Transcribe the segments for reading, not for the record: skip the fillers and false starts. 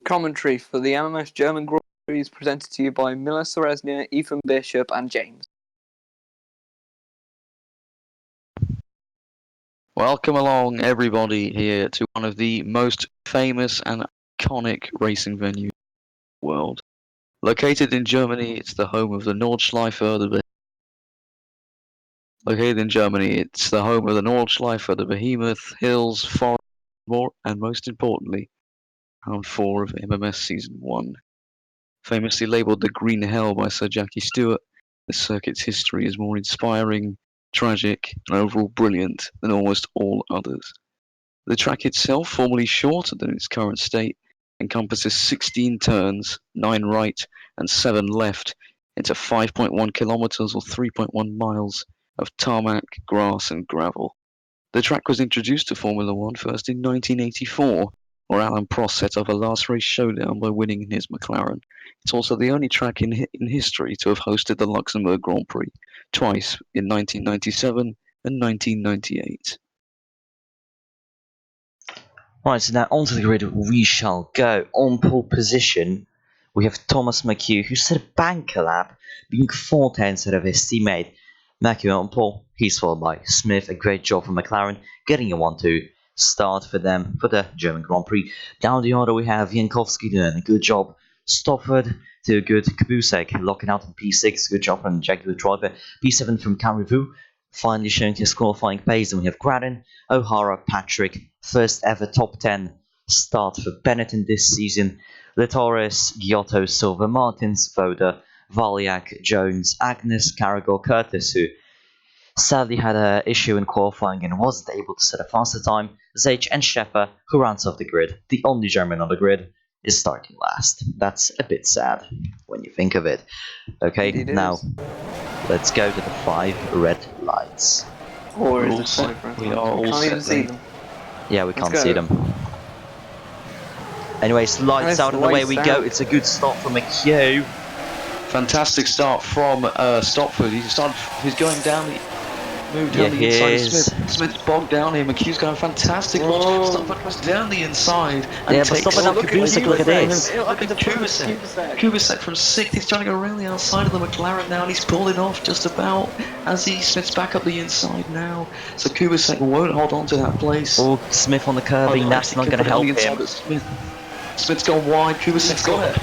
Commentary for the MMS German Grand Prix is presented to you by Miller Seresnia, Ethan Bishop, and James. Welcome along, everybody, here to one of the most famous and iconic racing venues in the world. Located in Germany, it's the home of the Nordschleife, the Behemoth, Hills, Forest, and most importantly, round 4 of MMS Season 1. Famously labelled the Green Hell by Sir Jackie Stewart, the circuit's history is more inspiring, tragic, and overall brilliant than almost all others. The track itself, formerly shorter than its current state, encompasses 16 turns, 9 right and 7 left, into 5.1 kilometers or 3.1 miles of tarmac, grass and gravel. The track was introduced to Formula One first in 1984, where Alain Prost set up a last race showdown by winning in his McLaren. It's also the only track in history to have hosted the Luxembourg Grand Prix, twice in 1997 and 1998. Right, so now onto the grid we shall go. On pole position, we have Thomas McHugh, who set a banker lap, being 4 tenths ahead of his teammate. McHugh on pole, he's followed by Smith, a great job from McLaren, getting a 1-2 start for them for the German Grand Prix. Down the order we have Jankowski doing a good job, Stofford to a good Kubusek, locking out in P6, good job from Jaguar driver, P7 from Carivu, finally showing his qualifying pace. And we have Gradin, O'Hara, Patrick, first ever top 10 start for Benetton this season. Latoris, Giotto, Silva, Martins, Voda, Valiak, Jones, Agnes, Carragher, Curtis, who sadly had an issue in qualifying and wasn't able to set a faster time. Zage and Scheffer, who runs off the grid. The only German on the grid is starting last. That's a bit sad when you think of it. Okay, now let's go to the 5 red lights. Or is it 5 red lights? We are all can't even set see then. them. Yeah, we can't see them. Anyways, lights out and away we go. It's a good start from McHugh. Fantastic start from Stopford. He's going down the move down the inside of Smith. Smith's bogged down here. McHugh's going fantastic. Stopford goes down the inside and yeah, takes but Stopford up Kubusek, look at this. Look at Kubusek from 6th. He's trying to go around the outside of the McLaren now, and he's pulling off just about as he Smith's back up the inside now. So Kubusek won't hold on to that place. Oh, Smith on the curbing, that's not going to help him. Smith's gone wide. Kubisek's got it.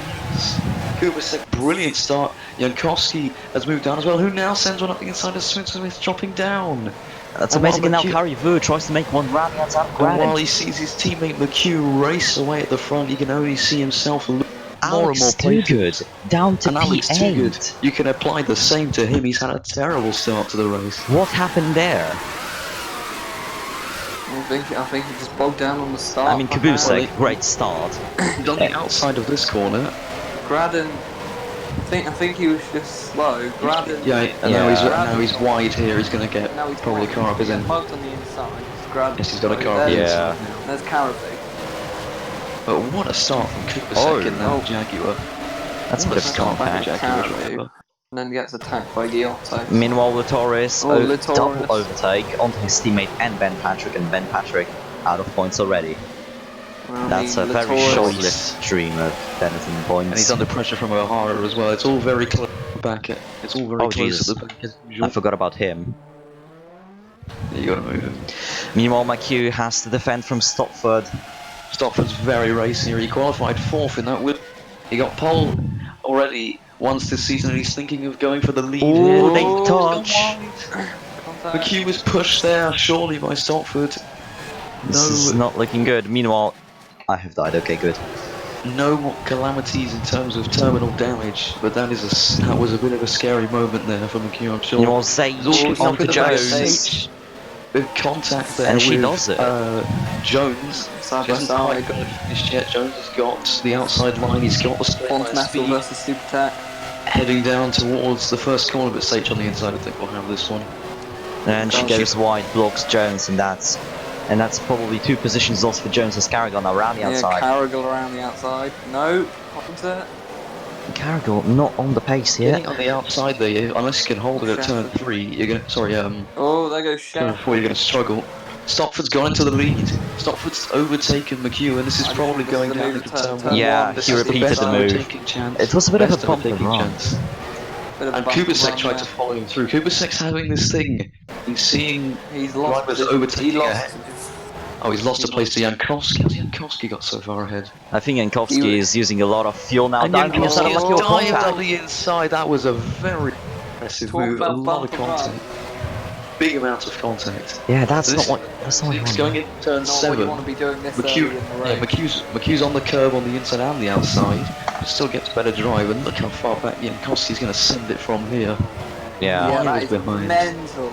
Kubusek, brilliant start. Jankowski has moved down as well, who now sends one up the inside of Smith. Smith dropping down. That's amazing, and now Carivu tries to make one round the outside of Gradin. While he sees his teammate McHugh race away at the front, he can only see himself more and more too good. Down to Alex P8. Too good. You can apply the same to him. He's had a terrible start to the race. What happened there? I think he just bogged down on the start. I mean, Kubusek, great start. He's on the outside of this corner. Gradin, I think he was just slow. Gradin. Now he's wide here. He's going to get probably a car up his end. Bogged on the inside. Gradin. Yes, he's got a car up his end. There's Carivu. But what a start from Kubusek in that Jaguar. That's a bit of a start back. Jaguar. And then gets attacked by Giotto. Meanwhile, Latoris, double overtake onto his teammate and Ben Patrick out of points already. Well, that's a very short-lived stream of Benetton points. And he's under pressure from O'Hara as well. It's all very close back. It's all very close at the back as usual. I forgot about him. Yeah, you gotta move him. Meanwhile, McHugh has to defend from Stopford. Stopford's very racing here. He qualified 4th in that whip. He got pole already once this season, and he's thinking of going for the lead here. Oh, they touch. McHugh was pushed there, surely, by Stopford. This is not looking good. Meanwhile, I have died. Okay, good. No calamities in terms of terminal damage, but that was a bit of a scary moment there for McHugh, I'm sure. Meanwhile, Sage onto Jones. With contact there, and she does it. Jones. Side by side. Jones has got the outside line. He's got the speed versus super attack. Heading down towards the first corner, but Sage on the inside, I think, will have this one. And she goes wide, blocks Jones, and that's probably 2 positions lost for Jones as Carragher now around the outside. Yeah, Carragher around the outside. No, happened to it. Carragher not on the pace yet. Getting on the outside there, unless you can hold it at turn 3, you're gonna. Sorry, Oh, there goes Chef. Turn 4, you're gonna struggle. Stopford's gone into the lead. Stopford's overtaken McHugh, and this is probably This is going the down move into to turn turn one. Yeah, one. This he is repeated best the move. overtaking chance. It was a bit of a Best bump and overtaking run. chance. Bit of a And bump Kubicek run tried there. to follow him through. Kubicek's having this thing. He's seeing He's lost drivers position. overtaking He lost. ahead. Oh, he's lost a place to Jankowski. How's Jankowski got so far ahead? I think Jankowski He- is using a lot of fuel now. And Diving inside Jankowski of has McHugh dived on contact. the inside. That was a very impressive Talk move. A about lot of bump and run. contact. Big amount of contact. Yeah, that's This- not what you He's want. going in turn Not what you 7. want to be doing this McHugh, early in the yeah, race. McHugh's on the curb on the inside and the outside, but still gets better drive. And look how far back Jankowski's going to send it from here. Yeah. Yeah, that Miles is behind. mental.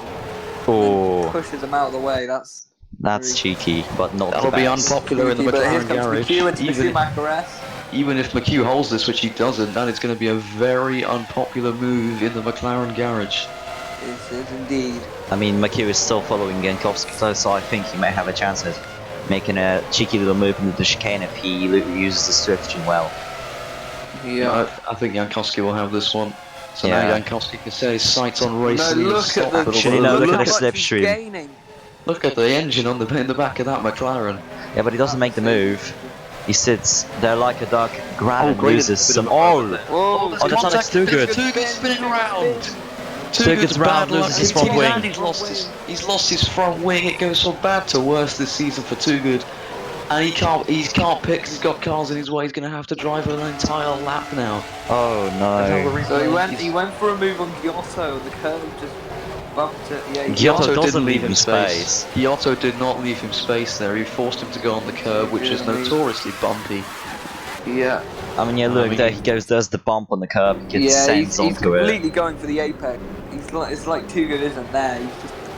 Oh, Pushes him out of the way. That's that's cheeky, but not That'll the be best. unpopular in the But here McLaren comes garage. McHugh into the Even, Schumacher S. even if McHugh holds this, which he doesn't, then it's going to be a very unpopular move in the McLaren garage. It is indeed. I mean, McHugh is still following Jankowski close, so I think he may have a chance at making a cheeky little move into the chicane if he uses the slipstream well. Yeah. I think Jankowski will have this one. So Yeah. now Jankowski can set his sights on No, racing. look at the. Actually, no, look at the how much he's slipstream. gaining. Look at the engine on in the back of that McLaren. Yeah, but he doesn't make the move. He sits there like a duck, grab and great, loses a bit some. of a Oh! moment there. Whoa! Oh, that's Alex Too Good. Too good spinning around. Too Good's round loses his front wing. And he's lost his front wing. It goes from bad to worse this season for Too Good. And he can't pick 'cause he's got cars in his way. He's going to have to drive an entire lap now. Oh no. So he went for a move on Giotto. The curve just bumped it. Yeah. Giotto doesn't didn't leave him space. Giotto did not leave him space there. He forced him to go on the curb, which is notoriously bumpy. Yeah. I mean, yeah, look, there he goes, there's the bump on the curb, he gets Yeah, sent he's onto it. completely going for the apex. It's like Too Good isn't there.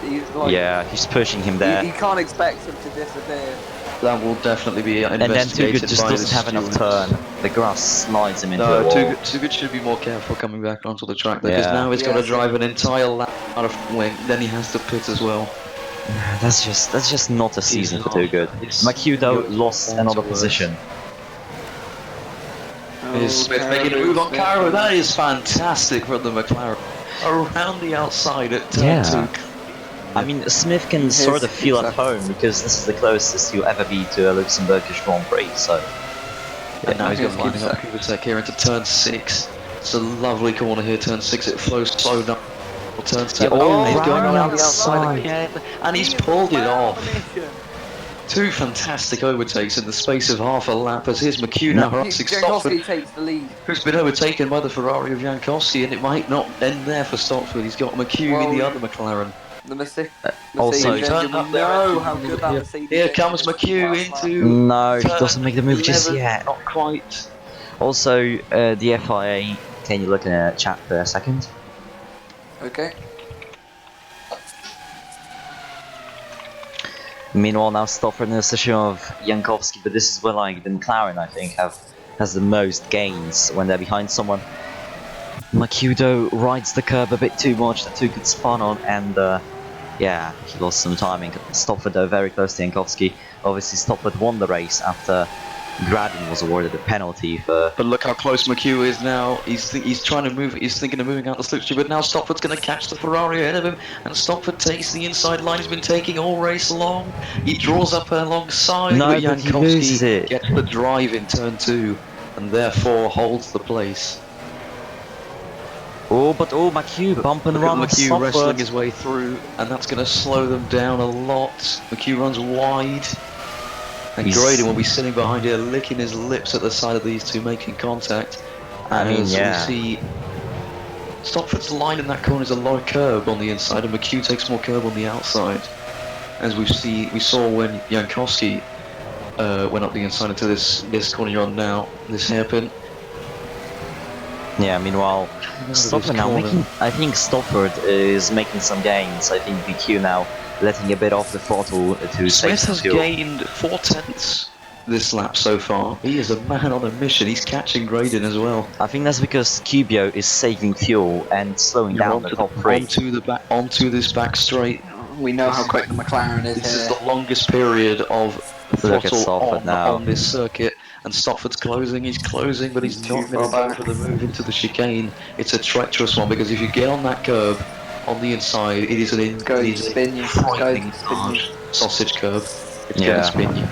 He's like. Yeah, he's pushing him there. You can't expect him to disappear. That will definitely be investigated. And then Too Good just by doesn't the have enough stewards. turn. The grass slides him into the No, wall. Too Good should be more careful coming back onto the track because Yeah. now he's got to Yeah, drive an entire lap out of wing. Then he has to pit as well. That's just not a season for not. Too Good. It's- McHugh though You're lost far another too worse. position. Is Smith making a move on Cairo? That is fantastic from the McLaren. Around the outside at turn Yeah. 2. I mean, Smith can sort of feel at home because this is the closest he'll ever be to a Luxembourgish Grand Prix, so... And now he's here's going to line up Kubicek here into turn 6. It's a lovely corner here, turn 6. It flows slow down. Turn 7. Oh, He's going round around the outside. outside again. And he's pulled it off. Two fantastic overtakes in the space of half a lap as here's McHugh now harassing Stopford, Jankowski takes the lead. who's been overtaken by the Ferrari of Jankowski, and it might not end there for Stopford. He's got McHugh in the other McLaren. The Mercedes Also- engine, Turn we up there, know actually. how good that Here- Mercedes Here engine comes is. McHugh into No, he turn doesn't make the move just 11, yet. Not quite. Also, the FIA, can you look in a chat for a second? Okay. Meanwhile, now Stopford in the position of Jankowski, but this is where like the McLaren, I think, has the most gains when they're behind someone. McHugh rides the curb a bit too much, that Too Good spun on, and yeah, he lost some timing. Stopford though very close to Jankowski. Obviously, Stopford won the race after Gradin was awarded a penalty for. But look how close McHugh is now. He's trying to move. He's thinking of moving out the slipstream, but now Stopford's going to catch the Ferrari ahead of him, and Stopford takes the inside line. He's been taking all race long. He draws up alongside, No, but but he loses it. Jankowski gets the drive in turn 2, and therefore holds the place. Oh, but McHugh bump and Look at run on McHugh wrestling Stopford. his way through, and that's going to slow them down a lot. McHugh runs wide. And He's- Graydon will be sitting behind here, licking his lips at the side of these two, making contact. I mean, As yeah. we see, Stopford's line in that corner is a lot of curb on the inside, and McHugh takes more curb on the outside. As we saw when Jankowski went up the inside into this corner you're on now, this hairpin. Yeah, meanwhile, Stopford now making. I think Stopford is making some gains. I think BQ now letting a bit off the throttle to save Smith some has fuel. gained 4/10 this lap so far. He is a man on a mission. He's catching Graydon as well. I think that's because Cubio is saving fuel and slowing down the top three. Onto this back straight. We know how quick the McLaren is This is here. the longest period of Look at throttle Stopford now. on this circuit, and Stopford's closing. He's closing, but he's not going to go for the move into the chicane. It's a treacherous one because if you get on that curb, on the inside. It is It's going to spin you. It's going frightening to spin you. sausage curve. It's Yeah. going to spin you.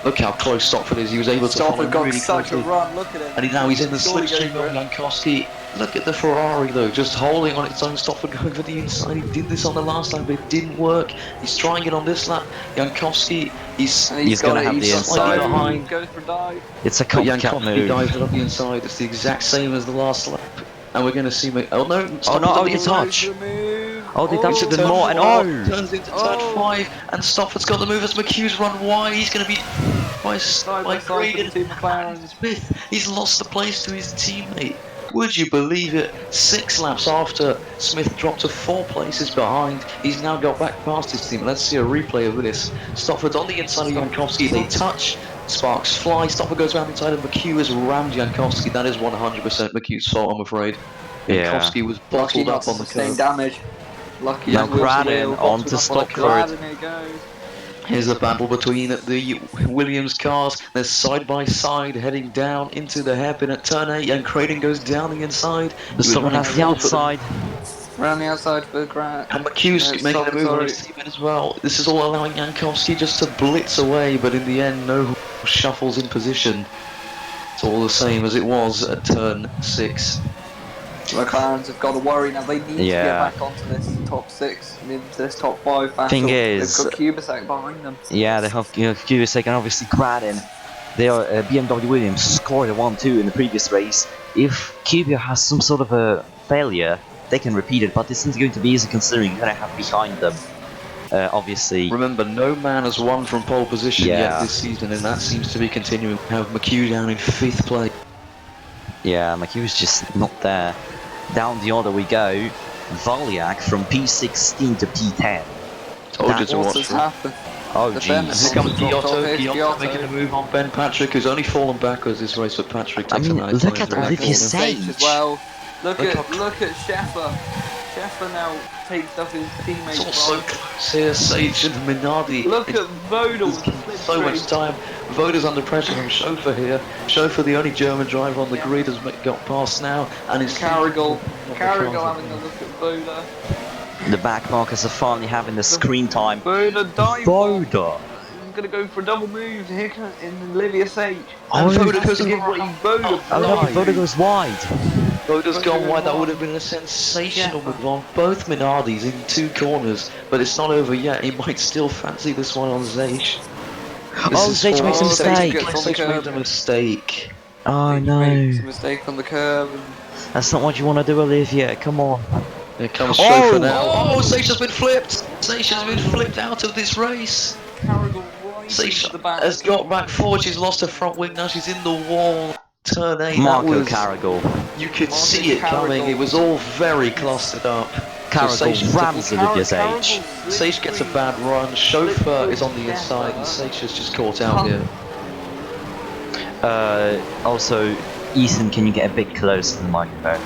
Look how close Stopford is. He was able to follow Stopford got really such a closely. run. Look at him. And now he's in the Surely go slipstream for of it. Jankowski. Look at the Ferrari though, just holding on its own. Stopford going for the inside. He did this on the last lap, but it didn't work. He's trying it on this lap. Jankowski, he's And He's got gonna it. have He's the got inside. so- behind. Goes for a dive. It's a But copycat Jankowski move. dives it on the inside. It's the exact same as the last lap. And we're going to see... Oh no, Stopford no, on oh, the they inside. touch. Goes for the move. Oh, they touched Into even turn more, and four, oh! turns into turn Oh. 5, and Stopford's got the move as McHugh's run wide. He's going to be by Side by side for the Graydon two McLarens. and Smith. He's lost the place to his teammate. Would you believe it? 6 laps after Smith dropped to 4 places behind, he's now got back past his team. Let's see a replay of this. Stopford's on the inside of Jankowski. They touch. Sparks fly. Stopford goes around inside, and McHugh has rammed Jankowski. That is 100% McHugh's fault, I'm afraid. Yeah. Jankowski was Lucky bottled not up to on the sustain curve. damage. Lucky Now as wheel to Graden wheel. on to Bottom up Stopford. Graden, here he goes. Here's a battle between the Williams cars. They're side by side, heading down into the hairpin at turn 8, and Creighton goes down the inside. The Stopford has the outside. Round the outside for Grant. And McHugh's making a move on his teammate as well. This is all allowing Jankowski just to blitz away, but in the end, no shuffles in position. It's all the same as it was at turn 6. McLarens have got to worry now. They need to Yeah. get back onto this top 6, into this top 5 battle. Thing is- They've got Kubisak behind them. Yeah, they have Kubisak and obviously Graden. They are BMW Williams scored a 1-2 in the previous race. If Kubiak has some sort of a failure, they can repeat it, but this isn't going to be easy considering you're going to have behind them. Obviously. Remember, no man has won from pole position yet Yeah. this season, and that seems to be continuing. We have McHugh down in 5th place. Yeah, McHugh's just not there. Down the order we go. Valiak from P16 to P10. Told you to What watch has for. happened? Oh, The jeez. Bennett- Here comes Dropped off Giotto. here, Giotto making a move on Ben Patrick, who's only fallen backwards this race, but Patrick I takes mean, a nice look line at through that Olivier corner. Sage. As well. Look Look at Scheffer. Scheffer now takes off his teammates. It's all so close here, Sage and Minardi. Look It's at Vodal. so much time. Voda's under pressure from Chauffeur here. Chauffeur, the only German driver on the grid, has got past now, and it's Carrigal having a look at Voda. The back markers are finally having the screen time. Voda dive. Voda! He's going to go for a double move here in Olivia Sage. Oh, And Voda has goes to give wide. way. Voda. Oh no, Voda goes wide. Voda's gone wide. That would have been a sensational move on both Minardis in 2 corners, but it's not over yet. He might still fancy this one on Zage. Oh, Zage makes a mistake. Sage made a mistake. Oh Makes no. a mistake on the curve. And That's not what you want to do, Olivia. Come on. Here comes Oh! Chauffeur now. Oh, Sage has been flipped. Sage has been flipped out of this race. Carrigal right Sage into the back. has got back forward. She's lost her front wing. Now she's in the wall. Turn 8. Marco that was, Carrigal. You could Marco see it coming. Carrigal. It was all very clustered up. Carrigal Sage gets a- rams Olivia Sage. Sage gets a bad run. Chauffeur is on the inside, and Sage has just caught out here. Also, Ethan, can you get a bit closer to the microphone?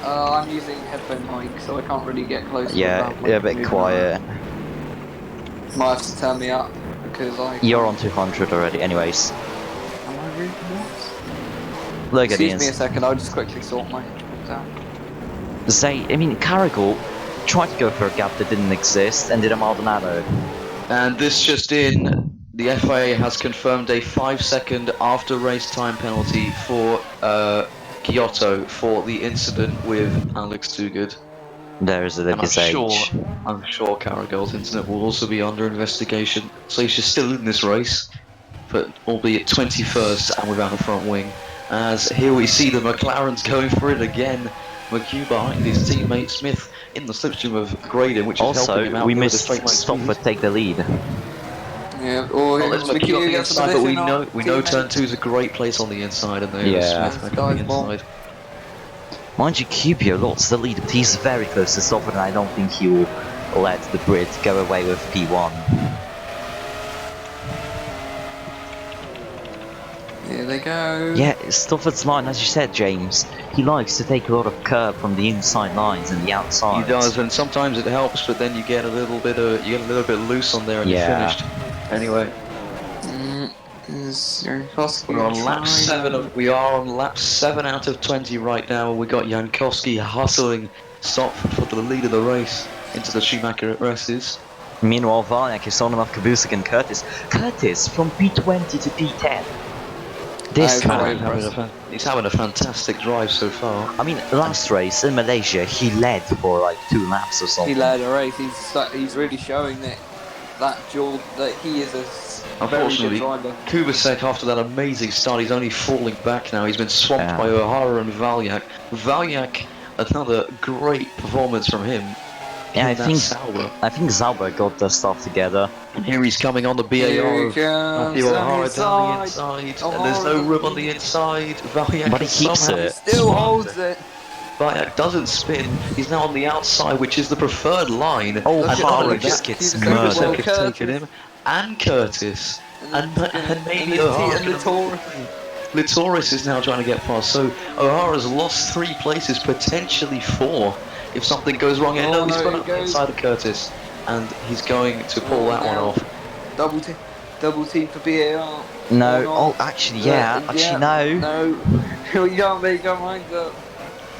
I'm using headphone mic, so I can't really get close. Yeah, without, a bit moving quiet. around. Might have to turn me up because I. You're on 200 already, anyways. Am I really what? Look at the Excuse me a second. I'll just quickly sort my headphones out. I mean, Carrigal tried to go for a gap that didn't exist and did a Maldonado. And this just in, the FIA has confirmed a 5-second after race time penalty for Giotto for the incident with Alex Toogood. There's And Olivia Sage. I'm sure Carrigal's incident will also be under investigation. So she's still in this race, but albeit 21st and without a front wing. As here we see the McLarens going for it again. McHugh behind his teammate Smith in the slipstream of Graydon, which is helping him Also, out. we with the missed straight line Stopford speed. take the lead. Yeah. Or Well, there's McHugh on the gets inside, but we position know on turn teammate. 2 is a great place on the inside, and there Yeah. is Smith back on the Ball. inside. Mind you, Cupio lost the lead, but he's very close to Stopford, and I don't think he will let the Brit go away with P1. Here they go. Yeah, Stopford's line, as you said, James, he likes to take a lot of curb from the inside lines and the outside. He does, and sometimes it helps, but then you get a little bit loose on there, and Yeah. you're finished. Anyway, Is Jankowski we're on lap 7. We are on lap 7 out of 20 right now. We got Jankowski hustling Stopford for the lead of the race into the Schumacher races. Meanwhile, Valyak is on him off Kabusik and Curtis. Curtis from P20 to P10. This That is man, very He's having a fantastic drive so far. I mean, last race in Malaysia, he led for like 2 laps or something. He led a race. He's really showing that he is a very good Unfortunately, driver. Kubasek, after that amazing start, he's only falling back now. He's been swamped by O'Hara and Valyak. Valyak, another great performance from him. Yeah, I in that think Sauber. Zauber got the stuff together. And here he's coming on the Here BAR he of comes Matthew O'Hara down the inside. inside. O'Hara And there's no room on doesn't- the inside. Valyak But he has keeps somehow it. Still spun. holds it. Valyak doesn't spin. He's now on the outside, which is the preferred line. Oh, and O'Hara only just that gets he's gonna murdered. go Kubasek well, has taken him. And Curtis. And maybe and O'Hara. Latour. Litoris is now trying to get past, so O'Hara's lost 3 places, potentially 4, if something goes wrong. And Oh, he's no, run he up goes. inside of Curtis, and he's going to pull that one now. off. Double team for BAR. No, Or not. actually, yeah, no. No, you can't make your mind up.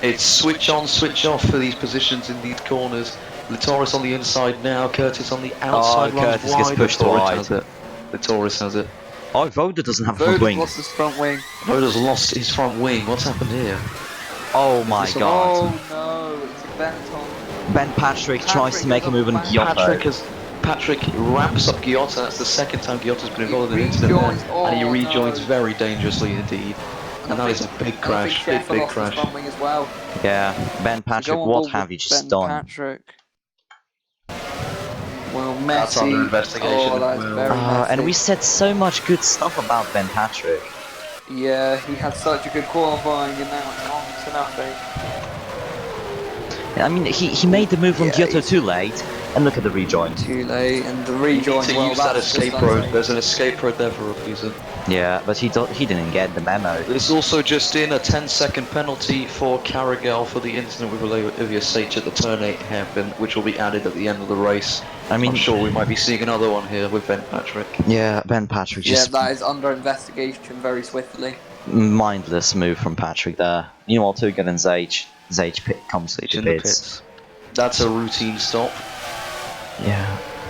It's switch on, switch off for these positions in these corners. Litoris on the inside now, Curtis on the outside. Oh, Curtis gets pushed Litoris wide. has it. Litoris has it. Oh, Voda doesn't have a front Voda's wing. lost his front wing. Voda's lost his front wing. What's happened here? Oh my This- god. Oh no, it's a Benetton. Ben Patrick tries to make a move on Giotto. Patrick ramps up Giotta. That's the second time Giotta's been involved in an incident rejoins. there, and he Oh, rejoins no. very dangerously indeed. And that is a big crash, big crash. Front wing as well. Yeah, Ben So Patrick, go on what board have with you just Ben done? Patrick. Well, Messi. That's under investigation Oh, as that's well. very messy. And we said so much good stuff about Ben Patrick. Yeah, he had such a good qualifying, and now it's on to nothing. I mean, he made the move on Yeah, Giotto he's- too late, and look at the rejoin. Too late, and the You rejoin. need to Well, use that that's escape just road. unsafe. There's an escape road there for a reason. Yeah, but he didn't get the memo. There's also just in a 10-second penalty for Carragher for the incident with Olivia Sage at the turn 8 hairpin, which will be added at the end of the race. I mean, I'm sure we might be seeing another one here with Ben Patrick. yeah, Ben Patrick Yeah, just that is under investigation very swiftly. mindless move from Patrick there. You know what, Tugan and Zage comes to Sage the in the pits. pits. That's a routine stop. Yeah.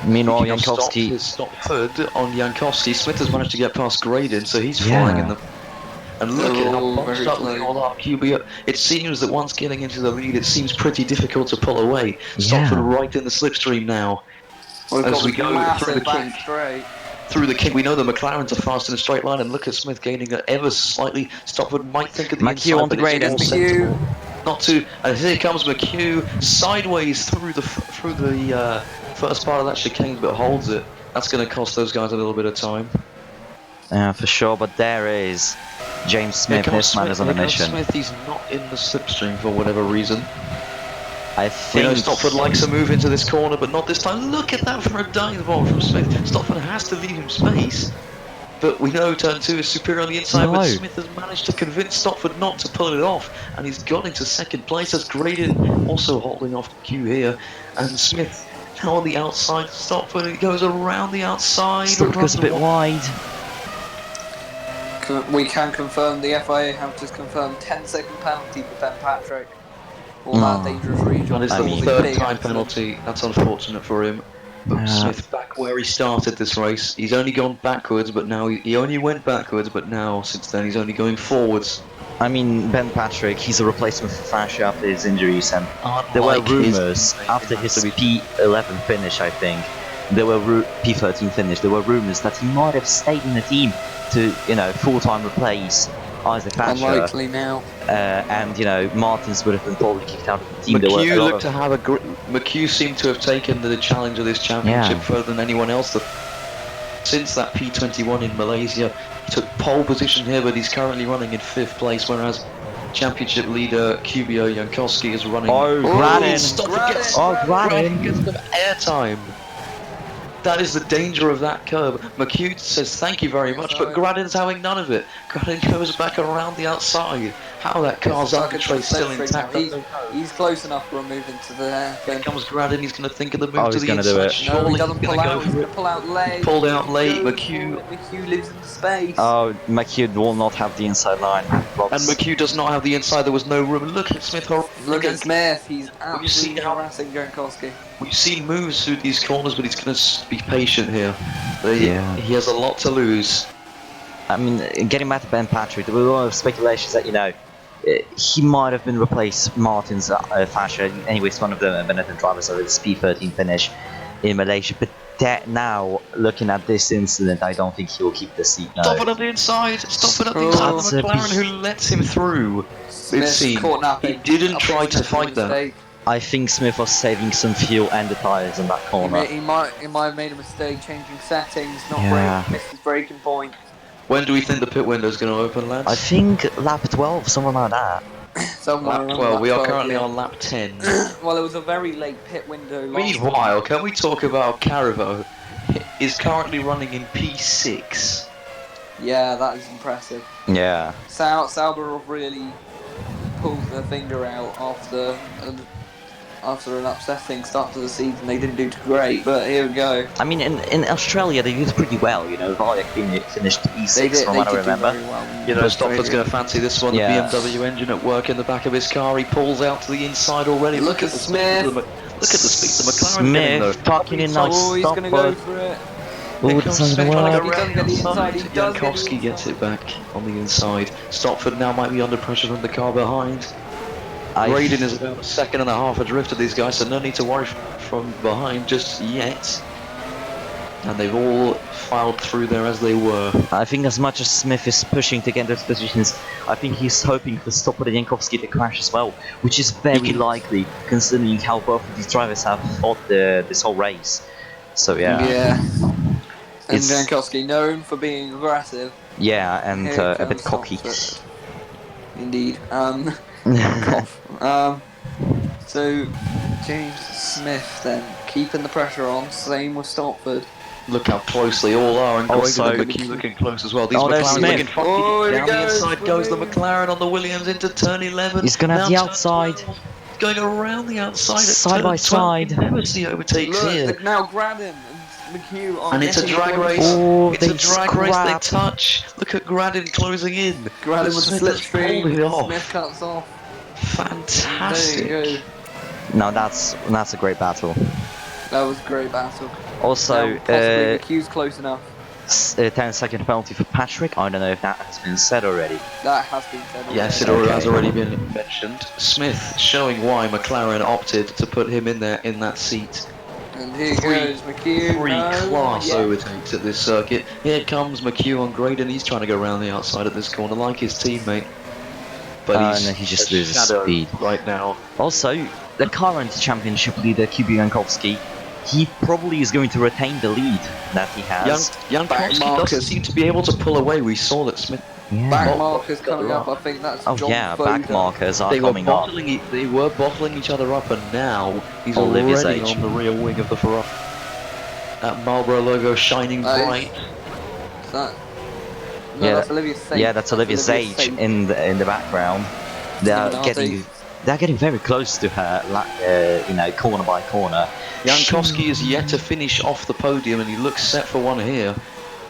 Meanwhile, Speaking of stops, Jankowski. his stop hood on Jankowski. Smith has managed to get past Graydon, so he's Yeah. flying in the. And look at how Oh, bunched very up close. they all are. QB. It seems that once getting into the lead, it seems pretty difficult to pull away. Yeah. Stopford right in the slipstream now. We've As got we this go massive through the back kink. straight. Through the kink, we know the McLarens are fast in a straight line, and look at Smith gaining it ever slightly. Stopford might think of the McHugh inside, on the but it's Graydon. more McHugh. sensible not to. And here comes McHugh sideways through the first part of that chicane, but holds it. That's going to cost those guys a little bit of time. Yeah, for sure, but there is James Smith. This man is on a mission. Smith, he's not in the slipstream for whatever reason. I We know think. Stopford likes to move into this corner, but not this time. Look at that for a dive bomb from Smith. Stopford has to leave him space. But we know turn 2 is superior on the inside, No. but Smith has managed to convince Stopford not to pull it off, and he's got into second place. As Graydon also holding off Q here, and Smith now on the outside. Stopford, he goes around the outside. Stopford goes a bit wide. We can confirm the FIA have just confirmed 10-second penalty for Ben Patrick. All that dangerous rejoin. That is I the mean- third Big time accident. penalty. That's unfortunate for him. But Yeah. Smith back where he started this race. He's only gone backwards, but now he only went backwards, but now since then he's only going forwards. I mean, Ben Patrick, he's a replacement for Fascia after his injuries, and there were Unlike his rumours teammate, after it has his to be- P11 finish, I think. There were P13 finish. There were rumours that he might have stayed in the team to, full-time replace Isaac Fascia. Unlikely now. And Martins would have been probably kicked out of the team. There were a McHugh lot looked to have McHugh seemed to have taken the challenge of this championship Yeah. further than anyone else. Since that P21 in Malaysia, he took pole position here, but he's currently running in 5th place, whereas championship leader QBO Jankowski is running. Oh, Granin. Stopford gets, Oh, Granin Granin. gets them airtime. That is the danger of that curb. McHugh says thank you very much, but Gradin's having none of it. Gradin goes back around the outside. How that car's Stuck into the undertray still slipstream intact, now. I don't know. He's close enough for a move into the Here hairpin. comes Gradin, he's going to think of the move Oh, to he's the gonna do inside. it. Surely No, he doesn't he's pull going to out. go He's for going it. to pull out leg. Pulled out late, He goes McHugh. for it. McHugh lives in space. Oh, McHugh will not have the inside line. And Rob's- McHugh does not have the inside, there was no room. Look at Smith. Look at Smith. He's see absolutely how- harassing Jankowski. We've seen moves through these corners, but he's going to be patient here. Yeah. He has a lot to lose. I mean, getting back to Ben Patrick, there were a lot of speculations that, he might have been replaced Martin's Fasher. Anyways, one of the Benetton drivers over the P13 finish in Malaysia. But that now, looking at this incident, I don't think he will keep the seat. No. Stop it on the inside! Stop it on the inside! That's The a McLaren big- who lets him through. Smith caught napping. He didn't try to fight that. Mistake. I think Smith was saving some fuel and the tyres in that corner. He might have made a mistake changing settings, not Yeah. missed his braking point. When do we think the pit window is going to open, lads? I think lap 12, something like that. Somewhere Lap around 12. We are 12, currently yeah. on lap 10. Well, it was a very late pit window. Meanwhile, can we talk about Carivo? Is currently running in P6. Yeah, that is impressive. Yeah. Sauber really pulled their finger out after an upsetting start to the season. They didn't do too great, but here we go. I mean, in Australia they did pretty well, Valjak finished P6 They did. from They what I did do remember. very well. Stopford's going to fancy this one. Yeah. The BMW engine at work in the back of his car. He pulls out to the inside already. Look at the Smith. speed of the, look at the speed the McLaren getting though. Smith tucking in nice Oh, he's going to go Stopford. for it. Oh, Here it's comes not Smith gonna trying to work. go He doesn't get the inside, he does get the Jankowski gets inside. it back on the inside. Stopford now might be under pressure from the car behind. Graydon is about a second and a half adrift of these guys, so no need to worry from behind just yet. And they've all filed through there as they were. I think as much as Smith is pushing to get those positions, I think he's hoping for Stopford and Jankowski to crash as well, which is very likely considering how both of these drivers have fought this whole race. So yeah. Yeah. And It's- Jankowski, known for being aggressive. Yeah, and Here a bit comes cocky. Stopford. Indeed. So James Smith then keeping the pressure on. Same with Stopford. Look how close they all are, and Graydon Also- and McHugh looking close as well. These Oh, there's McLarens Smith. looking funky. Oh, here Down he the goes, inside goes the Williams. McLaren on the Williams into turn 11. He's gonna have Now the turn outside. 12. Going around the outside at Side turn by 12. side. Never see overtakes Look, here. look now Gradin and McHugh are And it's a getting drag close. race. Oh, It's a they drag race, they scrap. touch. Look at Gradin closing in. Gradin with the Smith has pulled it slipstream. off. Smith cuts off. Fantastic. There you go. No, that's a great battle. That was a great battle. Also, Now, possibly McHugh's close enough. 10-second penalty for Patrick. I don't know if that has been said already. That has been said. Yes, it already. has already been mentioned. Smith showing why McLaren opted to put him in there in that seat. And here Three- goes McHugh. Three No, class yeah. overtakes at this circuit. Here comes McHugh on Graydon. He's trying to go around the outside of this corner like his teammate. But No, he just a loses shadow speed. right now. Also, the current championship leader, QB Jankowski, he probably is going to retain the lead that he has. Jankowski Marcus. doesn't seem to be able to pull away. We saw that Smith. Back Yeah. markers coming up. I think that's Oh John yeah, Foden. back markers are They were coming up. bottling each other up, and now he's Olivia's already age. on the rear wing of the Ferrari. That Marlboro logo shining Nice. bright. Is that? No, Yeah, that's Olivia Sage. Yeah, that's Olivia Sage in the background. Illuminati. They're getting very close to her, corner by corner. Jankowski is yet to finish off the podium, and he looks set for one here.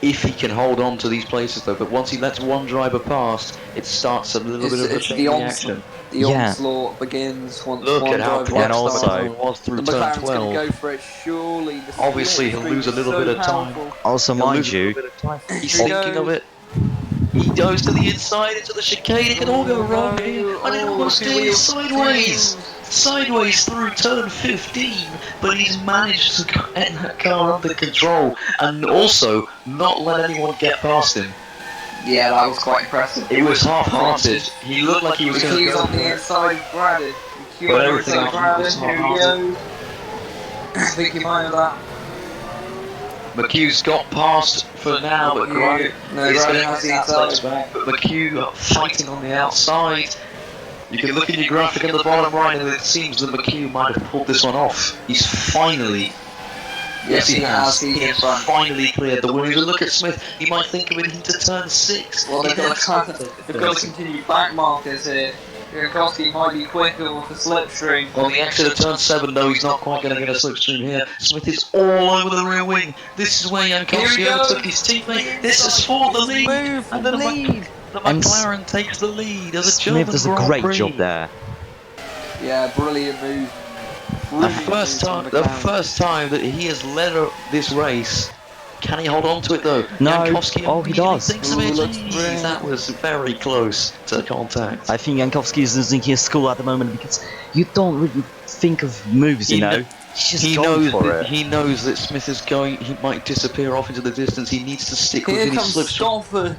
If he can hold on to these places though, but once he lets one driver past, it starts a little bit of a It's chain the reaction. The Yeah. onslaught begins once Look one at how driver close And also- Stuyvesant was the through turn McLaren's going 12. to go for it. Surely, the Obviously, he'll slipstream lose a is little so bit of time. powerful. Also, He'll mind lose a you, little bit of time. He's Here he thinking of goes. it. He goes to the inside into the chicane. It can all go wrong here, and it almost is sideways. Sideways through turn 15, but he's managed to get that car under control and also not let anyone get past him. Yeah, that was quite impressive. It was half-hearted. He looked like he was going to McHugh's go on the for it. inside, Gradin. But McHugh on the everything inside, else was Gradin. Here he half-hearted. goes. I think he might have that. McHugh's got past for now, but Gradin No, is Gradin going to has the have inside. back. But McHugh fighting on the outside. You can look at your graphic in the bottom right, and it seems that McHugh might have pulled this one off. He's finally Yes, he has. He's He in has front. finally cleared the Williams. And look at Smith. He might think of it into turn 6. Well, they've got He to they've got to continue back markers here. Jankowski might be quicker with a slipstream. On the exit of turn 7, though, he's not quite going to get a slipstream here. Smith is all over the rear wing. This is where Jankowski overtook his teammate. This is for the lead. Move for the lead. The McLaren takes the lead as a Smith German does a Grand great Prix. job there. Yeah, brilliant move. The first time that he has led this race. Can he hold on to it though? No. Jankowski Oh, he does. Thinks of it. Looks Jeez, brilliant. that was very close to contact. I think Jankowski is losing his school at the moment because you don't really think of moves, you know. He's just going for it. He knows that Smith is going. He might disappear off into the distance. He needs to stick Here within his comes slipstream. Stoffer.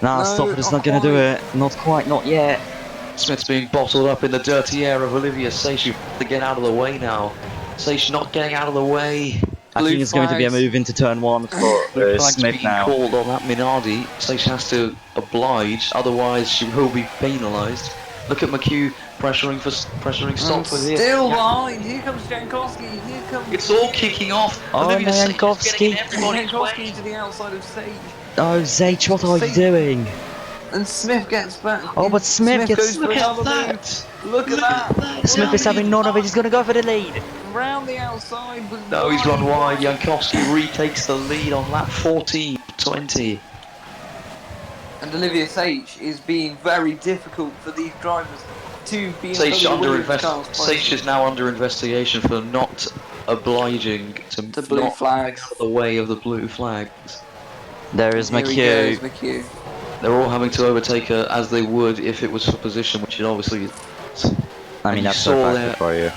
Nah, No, Stofford is not not going to do quite. it. Not quite, not yet. Smith's being bottled up in the dirty air of Olivia Seish to get out of the way now. Seish not getting out of the way. I think it's going to be a move into turn 1 for Blue flag's Smith being now. called on that Minardi. Seish has to oblige, otherwise she will be penalised. Look at McHugh pressuring Stopford here. Still behind. Here comes Jankowski. Here comes. It's all kicking off. Oh, Olivia Seish is Jankowski. getting in everybody's Jankowski way. to the outside of Sage. Oh, Zage, what are you doing? And Smith gets back. Oh, but Smith gets- goes for Look at another that! move. Look at that. Smith is having none of it. He's going to go for the lead. Round the outside. But No, he's run wide. Jankowski retakes the lead on lap 14-20. And Olivia Sage is being very difficult for these drivers to be in Seish is now under investigation for not obliging to the blue not flags. out of the way of the blue flags. There is Here he McHugh. goes, McHugh. They're all having to overtake her as they would if it was for position, which it obviously is. I And mean, you that's saw so there, factor for you.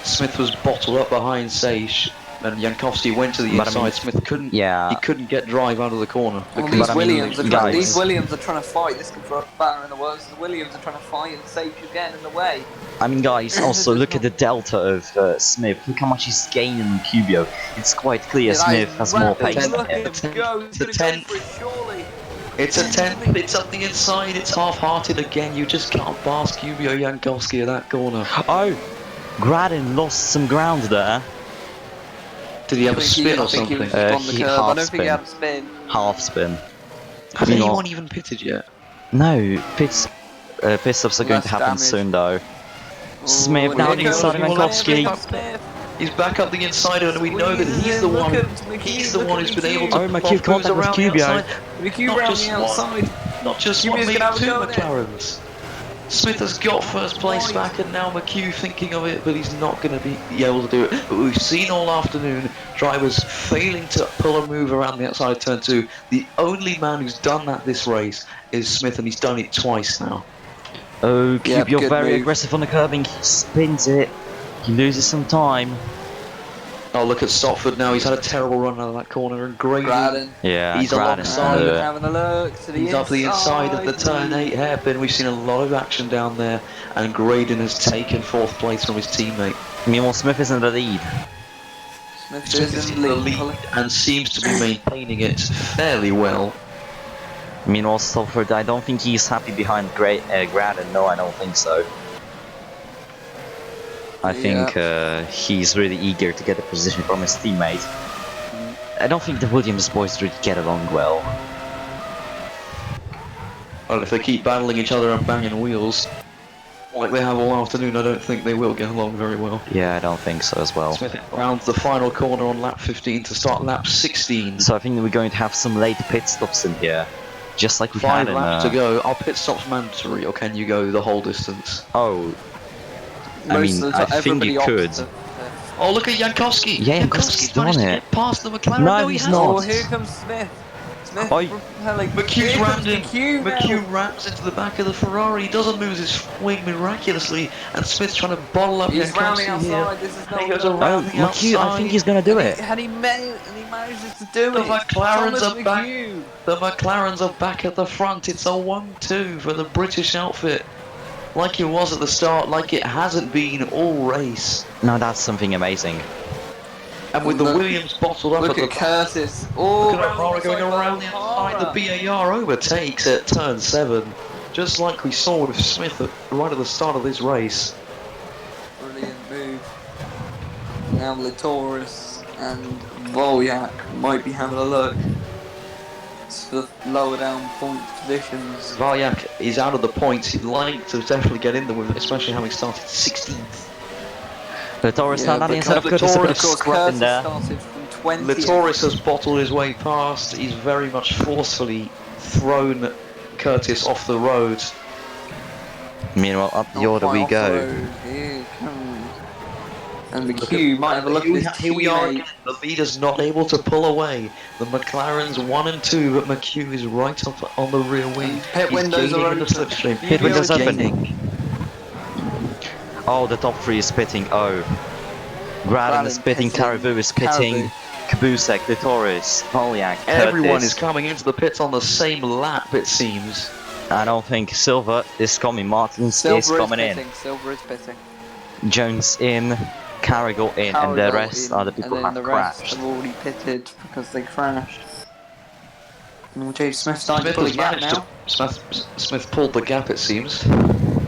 Smith was bottled up behind Seish, and Jankowski went to the But I inside. mean, Smith couldn't. yeah. He couldn't get drive out of the corner. Well, because- these I mean, Williams, guys- these Williams are trying to fight. This could throw batter in the works. The Williams are trying to fight and Sage again in the way. I mean, guys, also look at the delta of Smith. Look how much he's gaining in Cubio. It's quite clear Smith has more pace Look than at him. him go. He's The going to go 10th. for it, surely. It's a 10th, it's up the inside, it's half-hearted again, you just can't pass Cubio Jankowski at that corner. Oh, Gradin lost some ground there. Did he have a I think spin I or think he something? was on the He curb. I half don't think he spin. had a spin. Half spin. Has you know- anyone even pitted yet? No, pit stops are going Less to happen damage. soon though. Oh, Smith and now here inside comes Jankowski. Smith. He's back up the inside and we know that he's the Look one. at McHugh, He's the look one at who's been McHugh. able to Oh, pull McHugh off contact moves with around the Cubio. outside. McHugh Not round just the one. outside. Not just Jimmy's one, maybe gonna have a two go at it. McLarens. Smith has got first place back and now McHugh thinking of it, but he's not going to be able to do it. But we've seen all afternoon drivers failing to pull a move around the outside of turn 2. The only man who's done that this race is Smith, and he's done it twice now. Oh, Yeah, Cubio good very move. aggressive on the curbing. He spins it. He loses some time. Oh, look at Stopford now. He's had a terrible run out of that corner, and Graydon. Graden. Yeah, He's Gradin. alongside Graden it. having a look to the He's up the inside of the turn lead. 8 hairpin. We've seen a lot of action down there, and Graydon has taken 4th place from his teammate. Meanwhile, Smith is in the lead. Smith Smith is is in in the lead. lead and seems to be maintaining it fairly well. Meanwhile, Stofford, I don't think he's happy behind Gradin. No, I don't think so. I think he's really eager to get a position from his teammate. I don't think the Williams boys really get along well. Well, if they keep battling each other and banging wheels like they have all afternoon, I don't think they will get along very well. Yeah, I don't think so as well. Smith rounds the final corner on lap 15 to start lap 16. So I think we're going to have some late pit stops in here. Just like we 5 had in... laps to go. Are pit stops mandatory, or can you go the whole distance? Oh, I mean, I think you could. Oh, look at Jankowski! Yeah, Jankowski's Jankowski's done managed to it. get past the McLaren. No, he he's hasn't. not. Oh, here comes Smith. Smith Oi. propelling. McHugh's Here comes rammed in. McHugh now. McHugh rams into the back of the Ferrari. He doesn't lose his wing miraculously, and Smith's trying to bottle up He's rounding Jankowski here. outside. This is And he not goes good. around Oh, the McHugh, I outside. think he's going to do it. And he manages to do The it. McLarens Thomas are back. McHugh. The McLarens are back at the front. It's a 1-2 for the British outfit. Like it was at the start, like it hasn't been all race. No, that's something amazing. And with the Look- Williams bottled up Look at at the Curtis. Oh, Look at O'Hara going around the outside. The BAR overtakes at turn 7. Just like we saw with Smith right at the start of this race. Brilliant move. Now Latoris and Volyak might be having a look to lower down point positions. Valyak is out of the points. He'd like to definitely get in there with, especially having started 16th. Latoris Yeah, now but instead of Curtis, Curtis, a bit of Of course, scrap in Curtis there. started from 20. Latoris has bottled his way past. He's very much forcefully thrown Curtis off the road. Meanwhile, up the Not order quite we off the go. road. Here it comes. And McHugh might have a look at his Here we are teammate. again. The leader's not able to pull away. The McLaren's 1 and 2, but McHugh is right up on the rear wing. And pit He's windows gaining are in the open. slipstream. Pit windows open. Gaining. Oh, the top 3 is pitting. Oh. Gradin is pitting, Caribou is pitting, Kabusek, Latoris, Volyak, Everyone Curtis. is coming into the pits on the same lap, it seems. I don't think Silver is coming, Martins is coming in. Silver is pitting. Jones in, Carrigal in, and the Carrigal rest in, are the people who and then have the rest crashed. have already pitted because they crashed. And James Smith starting to Smith pull a has gap managed now. to. Smith pulled the gap, it seems.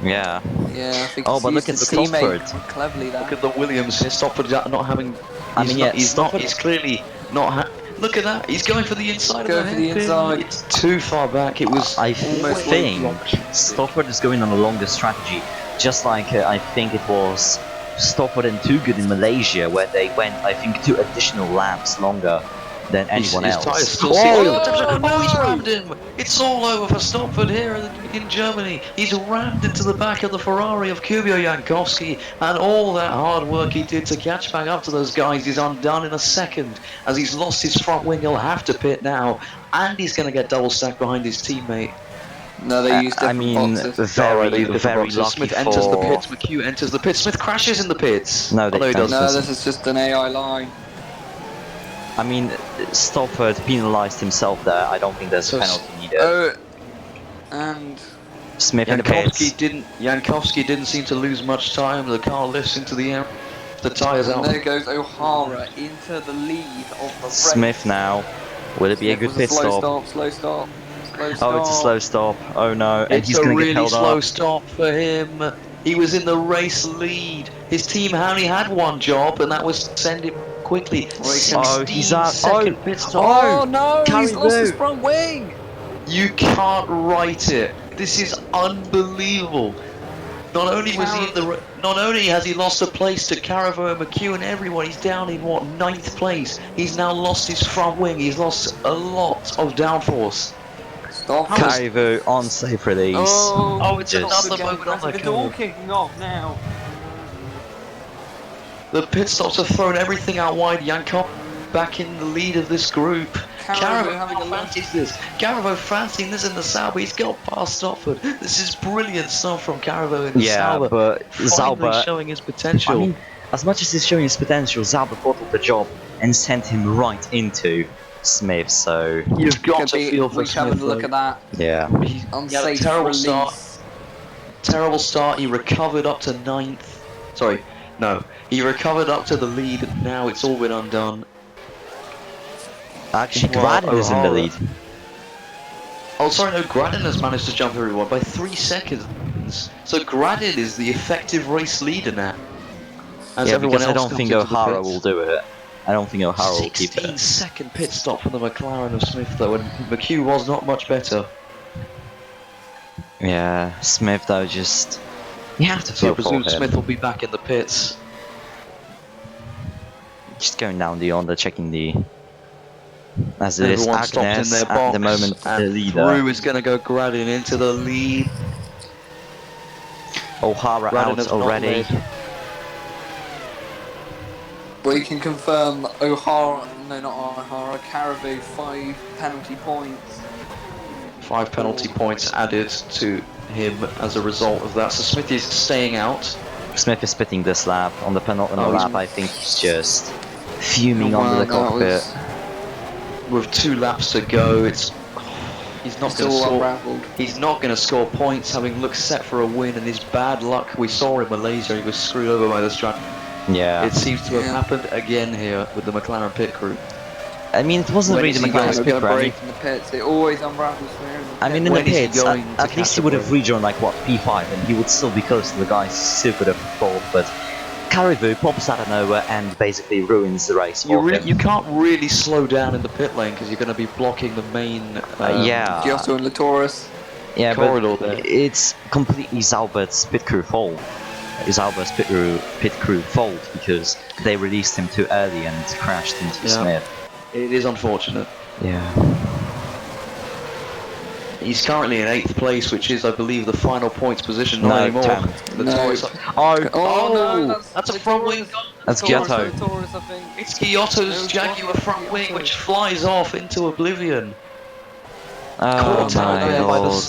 Yeah. Yeah, I think Oh, he's but look used at his Stockford. teammate cleverly there. Look at the Williams. Stockford not having. I mean, yeah, he's Stockford- He's clearly not. Look at that. He's going for the inside Go of the for the hairpin. inside. It's too far back. It was. I almost think Stockford is going on a longer strategy, just like I think it was Stockford and Too Good in Malaysia, where they went, I think, 2 additional laps longer than anyone his else. tyres still Oh, he's no! rammed him! It's all over for Stockford here in Germany. He's rammed into the back of the Ferrari of Kubio Jankowski, and all that hard work he did to catch back up to those guys is undone in a second. As he's lost his front wing, he'll have to pit now, and he's going to get double stacked behind his teammate. No, they use I different mean, boxes. very lucky Smith enters the for... pits, McHugh enters the pits, Smith crashes in the pits. No, they Although he don't. does. No, this is just an AI line. I mean, Stockford penalised himself there. I don't think there's a penalty needed. Oh, and Smith in the pits. Jankowski didn't seem to lose much time. The car lifts into the air. The tyres out. there goes O'Hara into the lead of the race. Smith now. Will it be a Smith good was pit stop? Slow stop. Oh, it's a slow stop. Oh no, and It's he's a gonna get really held slow up. stop for him. He was in the race lead. His team only had one job, and that was to send him quickly. Oh, he's out. 16-second Oh. pit stop. Oh no, he's Caribou. lost his front wing. You can't write it. This is unbelievable. Not only has he lost a place to Caravo and McHugh and everyone, he's down in what, 9th place. He's now lost his front wing. He's lost a lot of downforce. Stop. Caribou on safe release. Oh, it's Just- another moment on the It's all curve. kicking off now. The pit stops have thrown everything out wide. Jankov back in the lead of this group. Caribou having a how look. fancies this? Caravo fancying this in the Sauber. He's got past Stopford. This is brilliant stuff from Caravo in the Yeah, Sauber. but Finally Zauber, showing his potential. I mean, as much as he's showing his potential, Zauber bottled the job and sent him right into Smith, so You've got Could to be, feel for we Smith. having a look at that. yeah. He had a Unsafe terrible release. start. Terrible start. He recovered up to 9th. Sorry, no. He recovered up to the lead. Now it's all been undone. Actually, Well, Gradin is in the O'Hara. lead. Oh, sorry, no, Gradin has managed to jump everyone by 3 seconds. So Gradin is the effective race leader now. As Yeah, everyone because I else don't comes think into the O'Hara pits. will do it. I don't think O'Hara will keep 16-second it. pit stop for the McLaren of Smith, though, and McHugh was not much better. Yeah, Smith though, just you have to So I feel for presume him. Smith will be back in the pits. Just going down the Honda, checking the. As it is Everyone stopped in Agnes their at box, the moment, the and leader. Drew is going to go Gradin into the lead. O'Hara Gradin out has not already. led. We can confirm O'Hara, no not O'Hara, Caribou 5 penalty points. 5 penalty points added to him as a result of that. So Smith is staying out. Smith is spitting this lap on the penultimate Oh, he's- lap. I think he's just fuming Wow, under the that cockpit. was- With 2 laps to go, he's not It's going to all score. unravelled. He's not going to score points, having looked set for a win. And his bad luck we saw in Malaysia, he was screwed over by the strategy. Yeah, It seems to have Yeah. happened again here with the McLaren pit crew. I mean it wasn't When really is the he going McLaren's to pit Gonna rally. break in the pits. It always unravels for him. I mean in the When is he pits, going at to least catch he a would have break? rejoined like what P5, and he would still be close to the guys. Still could have fought, but Caribou pops out of nowhere and basically ruins the race for him. You can't really slow down in the pit lane because you're going to be blocking the main Yeah. Giotto and Latoris. Yeah, corridor but there. it's completely Zalbert's pit crew fault. Zalbert's pit crew fault because they released him too early and crashed into Yeah. Smith. It is unfortunate. Yeah. He's currently in 8th place, which is, I believe, the final points position. Not No, anymore. 10th. Latoris. Oh no, That's a front wing. That's Latoris, Giotto. Latoris, I think. It's Giotto's No, Jaguar front Giotto. wing, which flies off into oblivion. Oh Caught out my there by lord.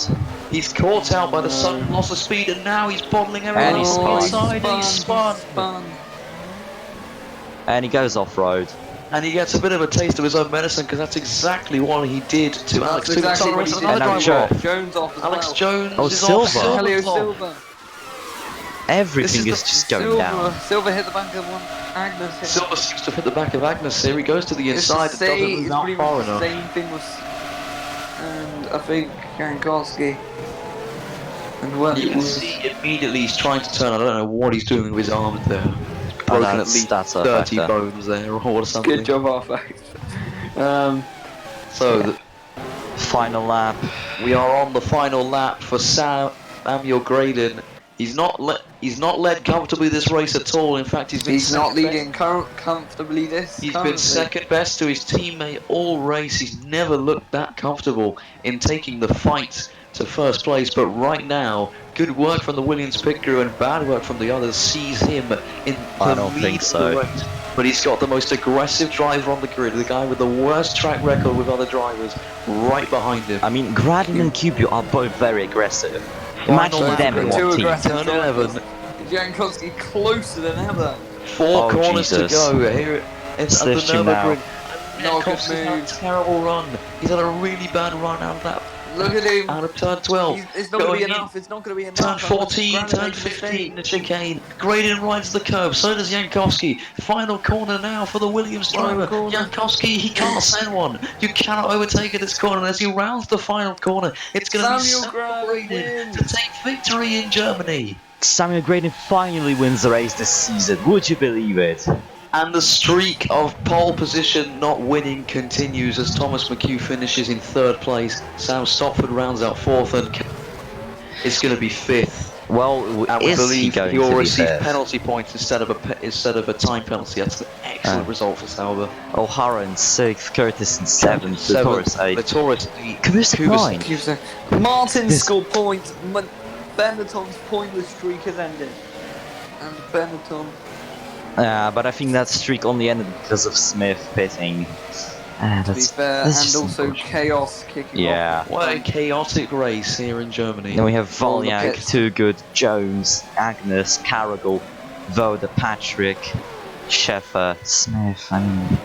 He's caught out by the sudden loss of speed, and now he's bottling everyone And he's on the spun. inside. He's spun. And he goes off-road. And he gets a bit of a taste of his own medicine because that's exactly what he did to Alex. That's exactly what he did. And now Jones off as Alex well. Jones Oh, is Silva. off. Helio Silva's off. Silva. Everything This is just going down. Silva hit the back of one. Agnes hit. Silva seems to have hit the back of Agnes here. He goes to the It's inside the and doesn't same, move it's out pretty far much the enough. same thing with, and I think Jankowski. And well, You can see immediately he's trying to turn. I don't know what he's doing with his arms there. He's broken at least that's a 30 factor. bones there or something. good job, halfback. So Final lap. we are on the final lap for Samuel Graydon. He's not led comfortably this race at all. In fact, he's not second leading comfortably this. He's currently. been second best to his teammate all race. He's never looked that comfortable in taking the fight to first place. But right now, good work from the Williams pit crew and bad work from the others sees him in I the don't lead think of so. the race. But he's got the most aggressive driver on the grid, the guy with the worst track record with other drivers, right behind him. I mean, Graden and QB are both very aggressive. Imagine Final them in lap. Two one team. aggressive Turn drivers. 11. Jankowski closer than ever. 4 Oh, corners Jesus. to go. Here it's at the Slipped him now. Nürburgring. Not a good Jankowski's had a move. terrible run. He's had a really bad run out of that. Look at him. Out of turn 12. It's not going to be Going in. enough. It's not going to be enough. Turn 14, Granite turn made a 15, the mistake. chicane. Graydon rides the curve, so does Jankowski. Final corner now for the Williams Final driver. corner. Jankowski, he can't send one. You cannot overtake at this corner as he rounds the final corner. It's going to be Samuel Samuel Graydon Graydon wins. to take victory in Germany. Samuel Graden finally wins the race this season. Would you believe it? And the streak of pole position not winning continues as Thomas McHugh finishes in 3rd place. Sam Stopford rounds out 4th and is going to be 5th. Well, And we is he believe going he'll to be receive fifth? penalty points instead of a time penalty. That's an excellent result for Sauber. O'Hara in 6th, Curtis in 7th, Latoris 8th. Latoris 8th. Kubica 9th. Martin This- scored points. Benetton's pointless streak has ended. And Benetton. Yeah, but I think that streak only ended because of Smith pitting. To be fair, that's and just also unfortunate. Chaos kicking Yeah. off. What a chaotic race here in Germany. Then we have All the Volyak, pits. Too Good, Jones, Agnes, Carrigal, Voda, Patrick, Sheffer, Smith. I mean,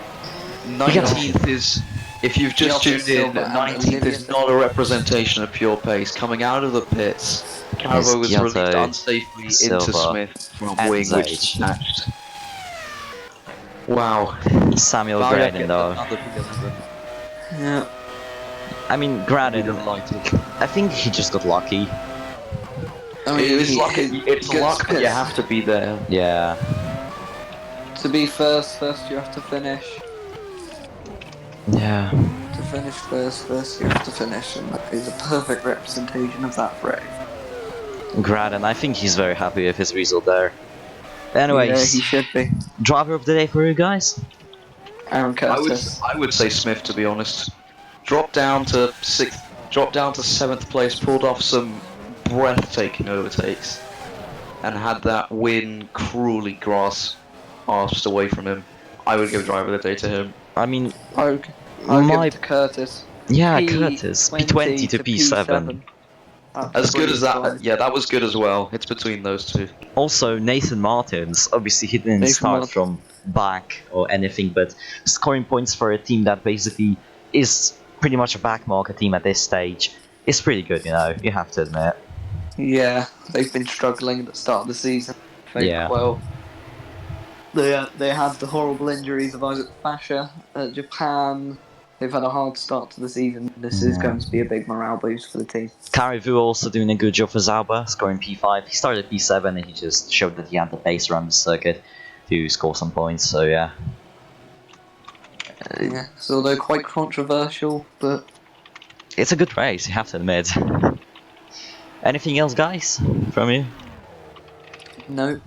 19th is, if you've just Giotto, tuned in, Silva, and 19th is Olivia. not a representation of pure pace. Coming out of the pits, Carvo was Giotto, released unsafely into Silva, Smith's front and wing, which Zage. snatched. Wow. Samuel Volyak Graden gets though. another P11. Yeah. I mean, Be Graden, delighted. I think he just got lucky. I It is he- luck. he It's gets luck, but you pissed. have to be there. Yeah. To be first you have to finish. Yeah. To finish first you have to finish, and that is a perfect representation of that phrase. Graden, I think he's very happy with his result there. Anyways, Yeah, he should be. driver of the day for you guys? Aaron Curtis. I would say Smith, to be honest. Dropped down to 6th, dropped down to 7th place, pulled off some breathtaking overtakes, and had that win cruelly asked away from him. I would give driver of the day to him. I mean, I'll give my it to Curtis. yeah, P20 Curtis, P20 to P7. As good as that, Brilliant. yeah, that was good as well. It's between those two. Also, Nathan Martins, obviously he didn't Nathan start Martins. from back or anything, but scoring points for a team that basically is pretty much a back marker team at this stage is pretty good, you know, you have to admit. Yeah, they've been struggling at the start of the season. I think, Yeah. Well, they had the horrible injuries of Isaac Fasher at Japan. They've had a hard start to the season. This is going to be a big morale boost for the team. Carrivu also doing a good job for Zauber, scoring P5. He started P7 and he just showed that he had the pace around the circuit to score some points, so yeah. Yeah, so although quite controversial, but It's a good race, you have to admit. Anything else, guys, from you? nope.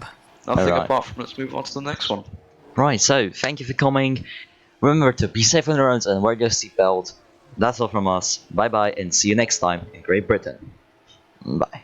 Nothing Alright. apart from let's move on to the next one. Right, so thank you for coming. Remember to be safe on the roads and wear your seatbelt. That's all from us. Bye bye and see you next time in Great Britain. Bye.